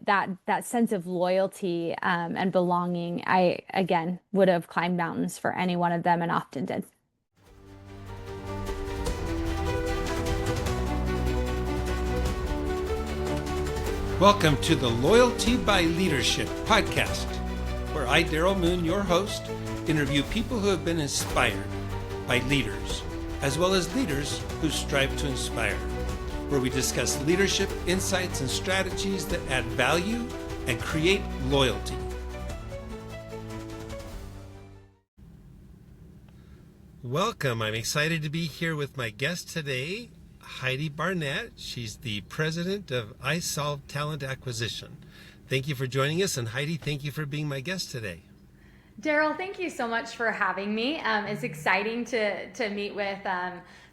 that sense of loyalty and belonging, I again would have climbed mountains for any one of them and often did. Welcome to the Loyalty by Leadership podcast, where I, Daryl Moon, your host, interview people who have been inspired by leaders, as well as leaders who strive to inspire, where we discuss leadership, insights, and strategies that add value and create loyalty. Welcome. I'm excited to be here with my guest today, Heidi Barnett. She's the president of iSolved Talent Acquisition. Thank you for joining us, and Heidi, thank you for being my guest today. Daryl, thank you so much for having me. It's exciting to meet with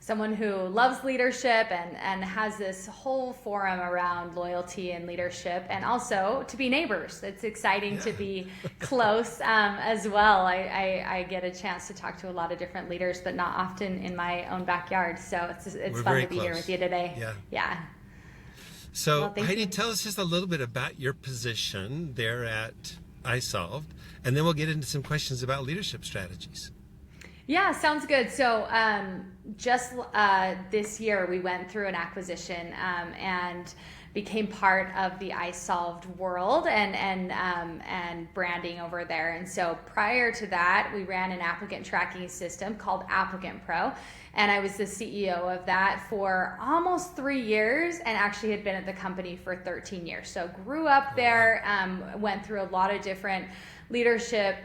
someone who loves leadership and has this whole forum around loyalty and leadership, and also to be neighbors. It's exciting to be close as well. I get a chance to talk to a lot of different leaders, but not often in my own backyard. So it's fun to be here with you today. Yeah. So Heidi, tell us just a little bit about your position there at iSolved, and then we'll get into some questions about leadership strategies. Yeah, sounds good. So just this year, we went through an acquisition and became part of the iSolved world and branding over there. And so prior to that, we ran an applicant tracking system called Applicant Pro. And I was the CEO of that for almost 3 years and actually had been at the company for 13 years. So grew up there, went through a lot of different leadership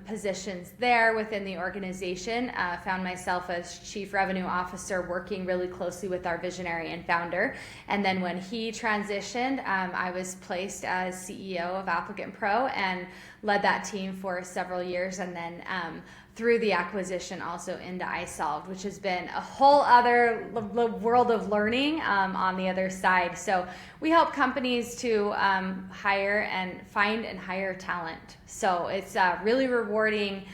positions there within the organization. Found myself as Chief Revenue Officer working really closely with our visionary and founder. And then when he transitioned, I was placed as CEO of Applicant Pro and led that team for several years, and then through the acquisition also into iSolved, which has been a whole other world of learning on the other side. So we help companies to hire and find and hire talent. So it's a really rewarding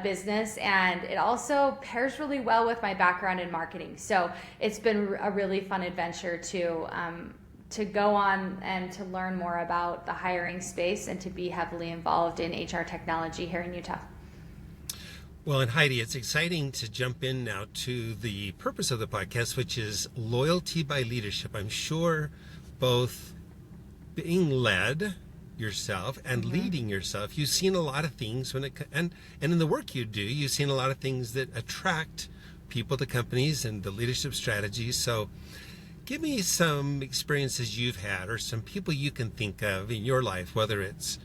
business, and it also pairs really well with my background in marketing. So it's been a really fun adventure to go on and to learn more about the hiring space and to be heavily involved in HR technology here in Utah. Well, and Heidi, it's exciting to jump in now to the purpose of the podcast, which is loyalty by leadership. I'm sure both being led yourself and leading yourself, you've seen a lot of things and in the work you do, you've seen a lot of things that attract people to companies and the leadership strategies. So give me some experiences you've had or some people you can think of in your life, whether it's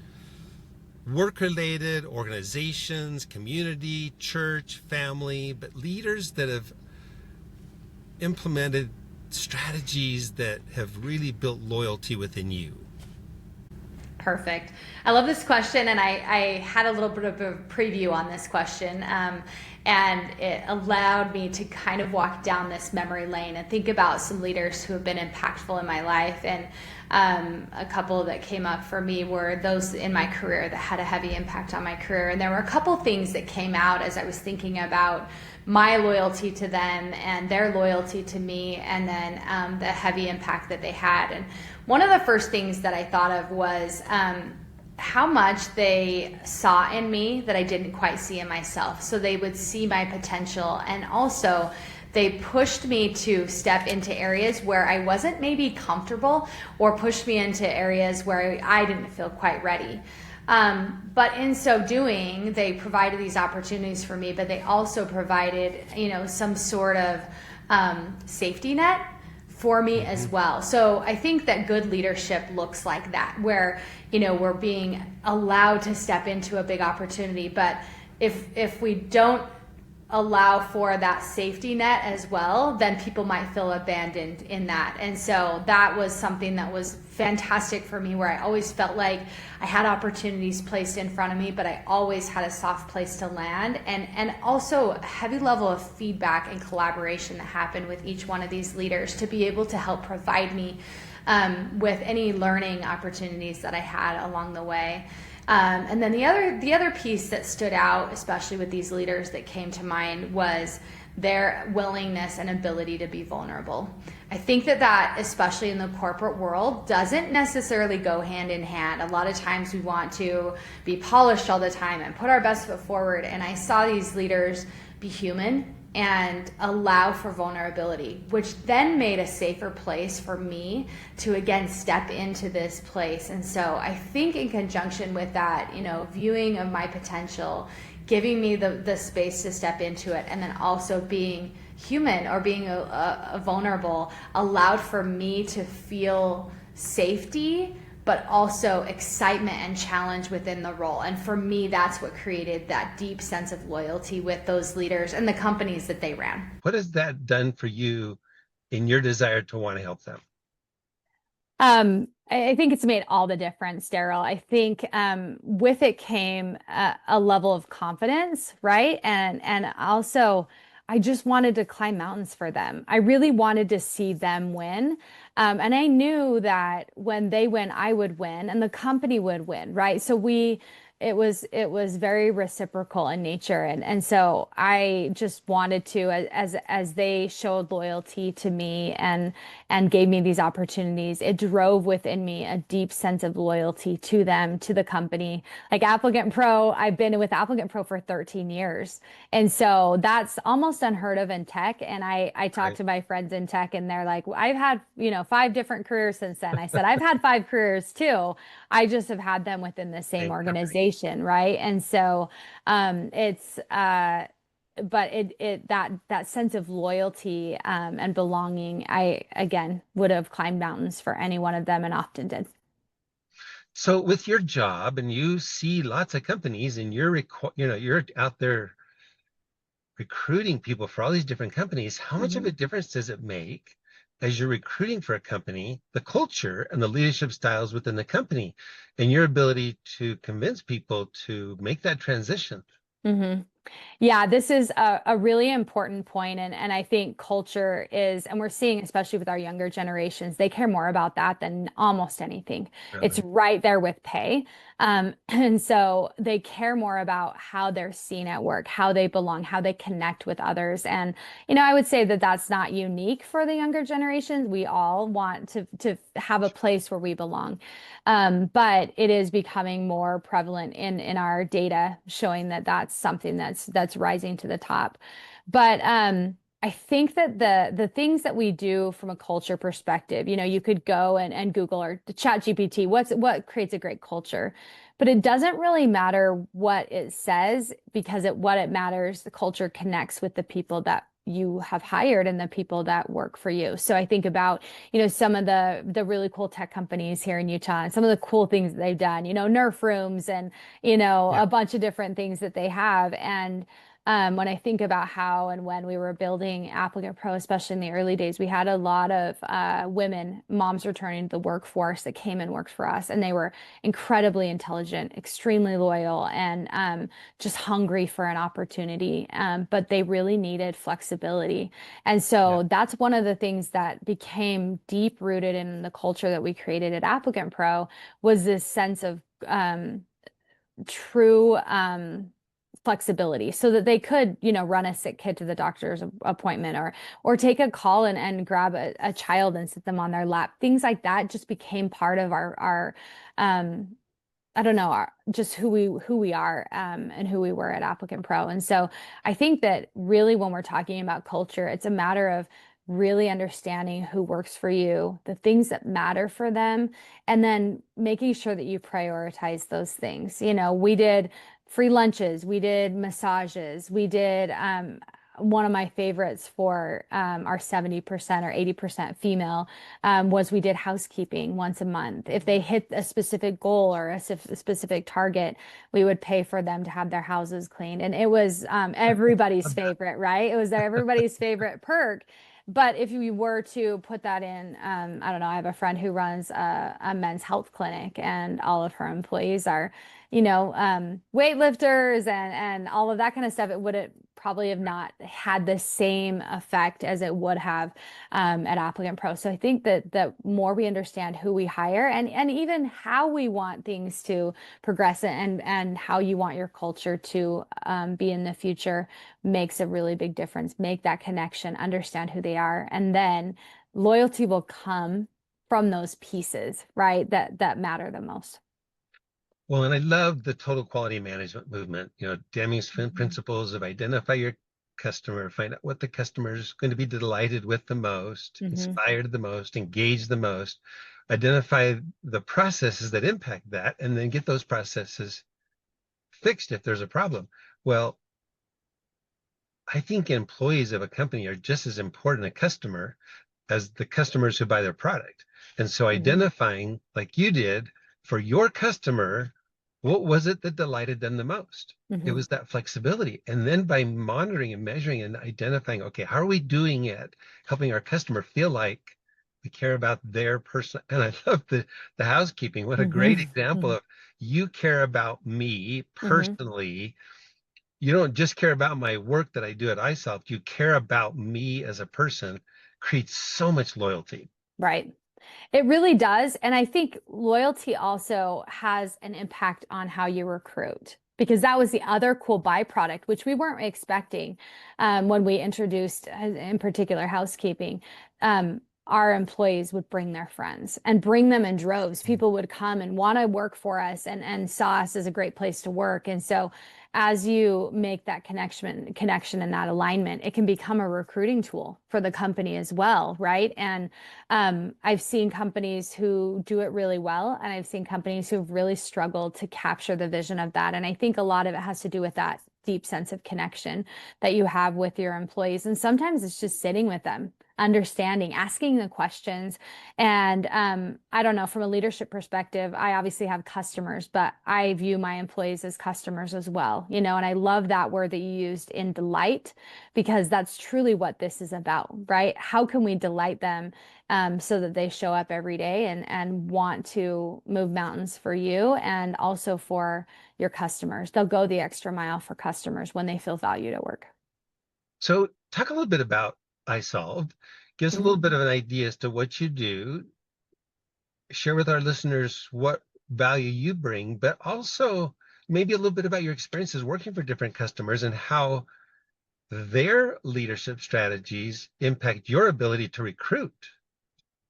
work-related, organizations, community, church, family, but leaders that have implemented strategies that have really built loyalty within you. Perfect. I love this question, and I had a little bit of a preview on this question, and it allowed me to kind of walk down this memory lane and think about some leaders who have been impactful in my life. And a couple that came up for me were those in my career that had a heavy impact on my career. And there were a couple things that came out as I was thinking about my loyalty to them and their loyalty to me, and then the heavy impact that they had. And one of the first things that I thought of was how much they saw in me that I didn't quite see in myself. So they would see my potential, and also they pushed me to step into areas where I wasn't maybe comfortable, or pushed me into areas where I didn't feel quite ready. But in so doing, they provided these opportunities for me, but they also provided, some sort of safety net for me as well. So I think that good leadership looks like that, where, we're being allowed to step into a big opportunity. But if we don't allow for that safety net as well, then people might feel abandoned in that. And so that was something that was fantastic for me, where I always felt like I had opportunities placed in front of me, but I always had a soft place to land, and also a heavy level of feedback and collaboration that happened with each one of these leaders to be able to help provide me with any learning opportunities that I had along the way. And then the other piece that stood out, especially with these leaders that came to mind, was their willingness and ability to be vulnerable. I think that especially in the corporate world, doesn't necessarily go hand in hand. A lot of times we want to be polished all the time and put our best foot forward. And I saw these leaders be human and allow for vulnerability, which then made a safer place for me to again step into this place. And so I think in conjunction with that, viewing of my potential, giving me the space to step into it, and then also being human or being a vulnerable allowed for me to feel safety but also excitement and challenge within the role. And for me, that's what created that deep sense of loyalty with those leaders and the companies that they ran. What has that done for you in your desire to want to help them? I think it's made all the difference, Daryl. I think with it came a level of confidence, right? And also I just wanted to climb mountains for them. I really wanted to see them win. And I knew that when they win, I would win and the company would win, right? So it was very reciprocal in nature. And so I just wanted to, as they showed loyalty to me and gave me these opportunities, it drove within me a deep sense of loyalty to them, to the company. Like Applicant Pro, I've been with Applicant Pro for 13 years. And so that's almost unheard of in tech. And I talk Right. to my friends in tech and they're like, I've had, 5 different careers since then. I said, I've had 5 careers too. I just have had them within the same Same company. organization, right? And so it's but that sense of loyalty and belonging, I again would have climbed mountains for any one of them and often did. So with your job, and you see lots of companies, and you're out there recruiting people for all these different companies, how much of Mhm. a difference does it make as you're recruiting for a company, the culture and the leadership styles within the company, and your ability to convince people to make that transition? Mhm. Yeah, this is a really important point, and I think culture is, and we're seeing, especially with our younger generations, they care more about that than almost anything. It's Really? right there with pay. And so they care more about how they're seen at work, how they belong, how they connect with others. And, I would say that that's not unique for the younger generations. We all want to have a place where we belong. But it is becoming more prevalent in our data, showing that that's something that's rising to the top. But I think that the things that we do from a culture perspective, you could go and Google or chat GPT, what creates a great culture. But it doesn't really matter what it says because what it matters, the culture connects with the people that you have hired and the people that work for you. So I think about, some of the really cool tech companies here in Utah and some of the cool things that they've done, Nerf rooms and, Yeah. a bunch of different things that they have. And when I think about how and when we were building Applicant Pro, especially in the early days, we had a lot of women, moms returning to the workforce that came and worked for us. And they were incredibly intelligent, extremely loyal, and just hungry for an opportunity. But they really needed flexibility. And Yeah. so that's one of the things that became deep rooted in the culture that we created at Applicant Pro was this sense of true flexibility so that they could, run a sick kid to the doctor's appointment or take a call and grab a child and sit them on their lap. Things like that just became part of our I don't know, just who we are and who we were at Applicant Pro. And so I think that really when we're talking about culture, it's a matter of really understanding who works for you, the things that matter for them, and then making sure that you prioritize those things. We did free lunches, we did massages, we did one of my favorites for our 70% or 80% female was we did housekeeping once a month. If they hit a specific goal or a specific target, we would pay for them to have their houses cleaned. And it was everybody's favorite, right? It was everybody's favorite perk. But if you were to put that in, I don't know, I have a friend who runs a men's health clinic, and all of her employees are, weightlifters and all of that kind of stuff. It would have probably have not had the same effect as it would have at Applicant Pro. So I think that the more we understand who we hire and even how we want things to progress and how you want your culture to be in the future makes a really big difference. Make that connection, understand who they are, and then loyalty will come from those pieces, right? That matter the most. Well, and I love the total quality management movement. Deming's Mhm. principles of identify your customer, find out what the customer is going to be delighted with the most, Mhm. inspired the most, engaged the most, identify the processes that impact that, and then get those processes fixed if there's a problem. Well, I think employees of a company are just as important a customer as the customers who buy their product. And so Mhm. identifying, like you did, for your customer, what was it that delighted them the most? It Mhm. was that flexibility. And then by monitoring and measuring and identifying, okay, how are we doing it? Helping our customer feel like we care about their person. And I love the housekeeping. What a great Mhm. example Mhm. of you care about me Mhm. personally. You don't just care about my work that I do at iSolved. You care about me as a person, creates so much loyalty. Right. It really does. And I think loyalty also has an impact on how you recruit, because that was the other cool byproduct, which we weren't expecting when we introduced, in particular, housekeeping. Our employees would bring their friends and bring them in droves. People would come and want to work for us and saw us as a great place to work. And so as you make that connection and that alignment, it can become a recruiting tool for the company as well, right? And I've seen companies who do it really well, and I've seen companies who've really struggled to capture the vision of that. And I think a lot of it has to do with that deep sense of connection that you have with your employees. And sometimes it's just sitting with them, understanding, asking the questions. And I don't know, from a leadership perspective, I obviously have customers, but I view my employees as customers as well, and I love that word that you used in delight, because that's truly what this is about, right? How can we delight them so that they show up every day and want to move mountains for you and also for your customers. They'll go the extra mile for customers when they feel valued at work. So talk a little bit about iSolved. Give us a Mhm. little bit of an idea as to what you do. Share with our listeners what value you bring, but also maybe a little bit about your experiences working for different customers and how their leadership strategies impact your ability to recruit.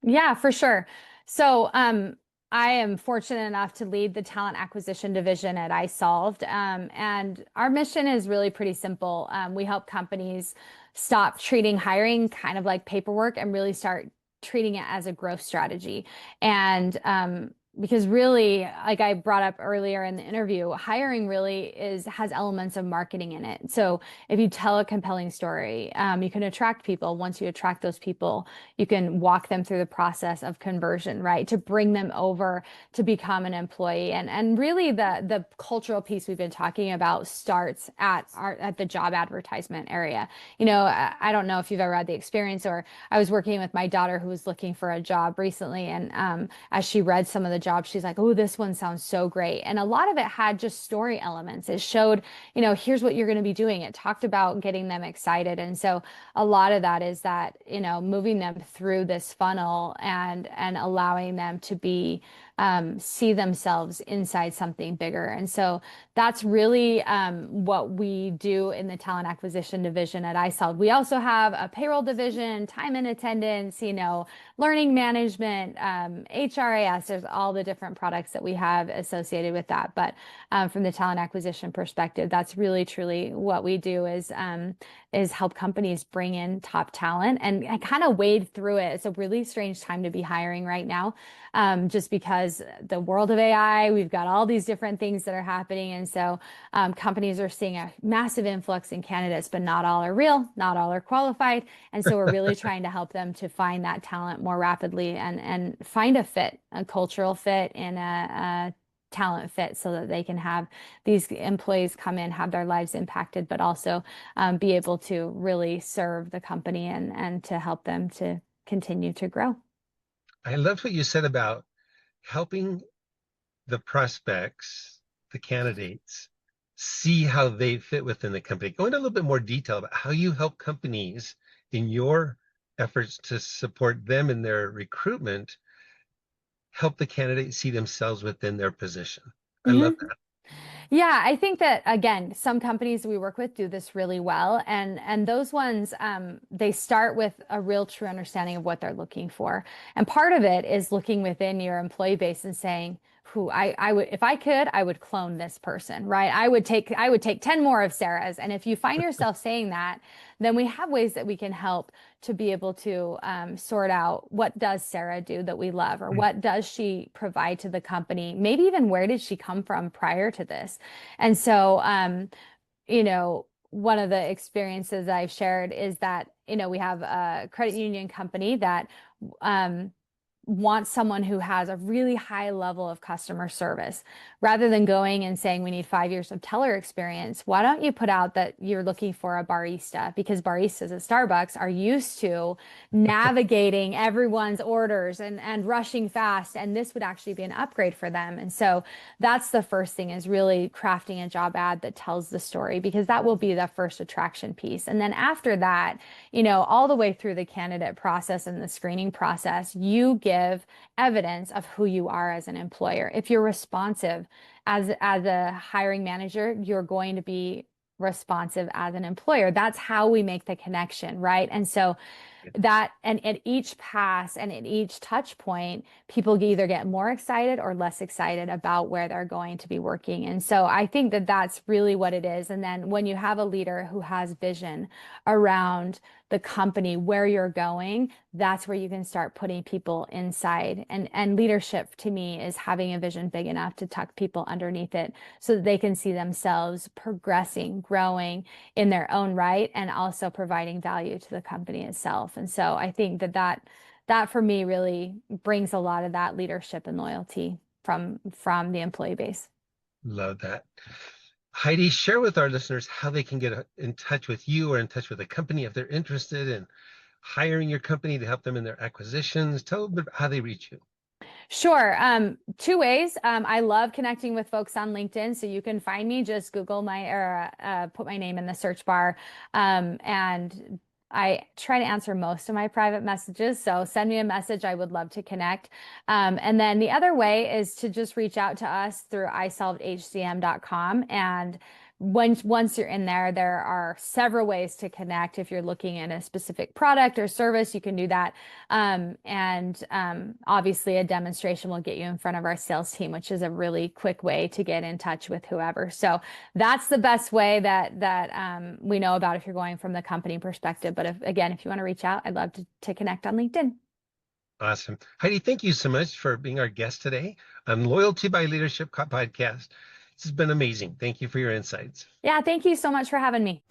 Yeah, for sure. So, I am fortunate enough to lead the talent acquisition division at iSolved. And our mission is really pretty simple. We help companies stop treating hiring kind of like paperwork and really start treating it as a growth strategy. And because really, like I brought up earlier in the interview, hiring really has elements of marketing in it. So if you tell a compelling story, you can attract people. Once you attract those people, you can walk them through the process of conversion, right? To bring them over to become an employee. And really the cultural piece we've been talking about starts at the job advertisement area. I don't know if you've ever had the experience, or I was working with my daughter who was looking for a job recently, and as she read some of the jobs, she's like, "Oh, this one sounds so great." And a lot of it had just story elements. It showed, here's what you're going to be doing. It talked about getting them excited. And so a lot of that is that, moving them through this funnel and allowing them to be see themselves inside something bigger. And so that's really what we do in the talent acquisition division at iSolved. We also have a payroll division, time and attendance, learning management, HRAS. There's all the different products that we have associated with that. But from the talent acquisition perspective, that's really truly what we do is help companies bring in top talent. And I kind of wade through it. It's a really strange time to be hiring right now, just because the world of AI, we've got all these different things that are happening. And so companies are seeing a massive influx in candidates, but not all are real, not all are qualified. And so we're really trying to help them to find that talent more rapidly and find a fit, a cultural fit and a talent fit, so that they can have these employees come in, have their lives impacted, but also be able to really serve the company and to help them to continue to grow. I loved what you said about helping the prospects, the candidates, see how they fit within the company. Go into a little bit more detail about how you help companies in your efforts to support them in their recruitment, help the candidate see themselves within their position. I love Mhm. that. Yeah, I think that again, some companies we work with do this really well, and those ones they start with a real true understanding of what they're looking for, and part of it is looking within your employee base and saying, "Who I would if I could, I would clone this person, right? I would take 10 more of Sarah's." And if you find yourself saying that, then we have ways that we can help to be able to sort out what does Sarah do that we love, or what does she provide to the company? Maybe even where did she come from prior to this? And so, one of the experiences I've shared is that, we have a credit union company that um, wants someone who has a really high level of customer service. Rather than going and saying we need 5 years of teller experience, why don't you put out that you're looking for a barista? Because baristas at Starbucks are used to navigating everyone's orders and rushing fast, and this would actually be an upgrade for them. And so that's the first thing, is really crafting a job ad that tells the story, because that will be the first attraction piece. And then after that, all the way through the candidate process and the screening process, you give evidence of who you are as an employer. If you're responsive as a hiring manager, you're going to be responsive as an employer. That's how we make the connection, right? And so that, and at each pass and at each touch point, people either get more excited or less excited about where they're going to be working. And so I think that that's really what it is. And then when you have a leader who has vision around the company, where you're going, that's where you can start putting people inside. And leadership to me is having a vision big enough to tuck people underneath it so that they can see themselves progressing, growing in their own right, and also providing value to the company itself. And so I think that for me really brings a lot of that leadership and loyalty from the employee base. Love that. Heidi, share with our listeners how they can get in touch with you or in touch with a company if they're interested in hiring your company to help them in their acquisitions. Tell them how they reach you. Sure. Two ways. I love connecting with folks on LinkedIn. So you can find me, just Google or put my name in the search bar. And I try to answer most of my private messages. So send me a message. I would love to connect. And then the other way is to just reach out to us through iSolvedHCM.com. And once you're in there, there are several ways to connect. If you're looking at a specific product or service, you can do that. Obviously, a demonstration will get you in front of our sales team, which is a really quick way to get in touch with whoever. So that's the best way that we know about if you're going from the company perspective. But if you want to reach out, I'd love to connect on LinkedIn. Awesome. Heidi, thank you so much for being our guest today on Loyalty by Leadership podcast. This has been amazing. Thank you for your insights. Yeah, thank you so much for having me.